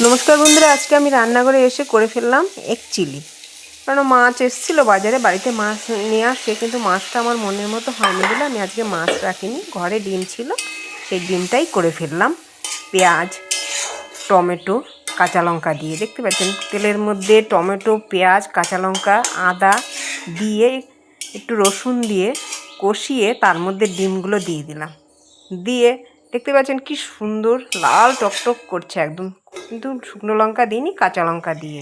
নমস্কার বন্ধুরা, আজকে আমি রান্নাঘরে এসে করে ফেললাম এগ চিলি। কারণ মাছ এসেছিলো বাজারে, বাড়িতে মাছ নিয়ে আসছে, কিন্তু মাছটা আমার মনের মতো হয়নি বলে আমি আজকে মাছ রাখিনি। ঘরে ডিম ছিল, সেই ডিমটাই করে ফেললাম পেঁয়াজ, টমেটো, কাঁচা লঙ্কা দিয়ে। দেখতে পাচ্ছেন তেলের মধ্যে টমেটো, পেঁয়াজ, কাঁচা লঙ্কা, আদা দিয়ে একটু রসুন দিয়ে কষিয়ে তার মধ্যে ডিমগুলো দিয়ে দিলাম। দিয়ে দেখতে পাচ্ছেন কি সুন্দর লাল টকটক করছে একদম, কিন্তু শুকনো লঙ্কা দিইনি, কাঁচা লঙ্কা দিয়ে।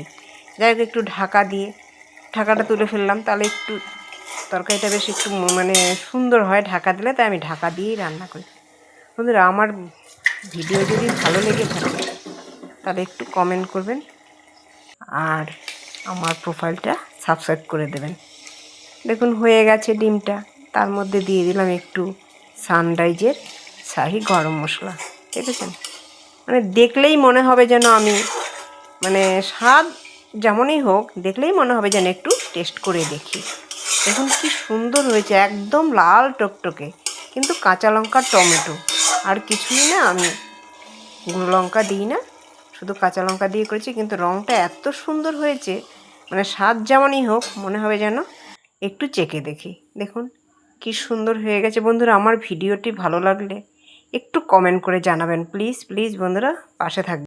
যাই হোক, একটু ঢাকা দিয়ে ঢাকাটা তুলে ফেললাম, তাহলে একটু তরকারিটা বেশ একটু মানে সুন্দর হয় ঢাকা দিলে, তাই আমি ঢাকা দিয়েই রান্না করি। বন্ধুরা, আমার ভিডিও যদি ভালো লেগে থাকে তাহলে একটু কমেন্ট করবেন আর আমার প্রোফাইলটা সাবস্ক্রাইব করে দেবেন। দেখুন হয়ে গেছে ডিমটা, তার মধ্যে দিয়ে দিলাম একটু সানরাইজের শাহি গরম মশলা। দেখেছেন, মানে দেখলেই মনে হবে যেন আমি মানে স্বাদ যেমনই হোক, দেখলেই মনে হবে যেন একটু টেস্ট করে দেখি। দেখুন কি সুন্দর হয়েছে, একদম লাল টকটকে, কিন্তু কাঁচা লঙ্কা টমেটো আর কিছুই না, আমি গুঁড়ো লঙ্কা দিই না, শুধু কাঁচা লঙ্কা দিয়ে করেছি, কিন্তু রঙটা এত সুন্দর হয়েছে, মানে স্বাদ যেমনই হোক মনে হবে যেন একটু চেখে দেখি। দেখুন কি সুন্দর হয়ে গেছে। বন্ধুরা, আমার ভিডিওটি ভালো লাগলে একটু কমেন্ট করে জানাবেন, প্লিজ প্লিজ বন্ধুরা, পাশে থাকবেন।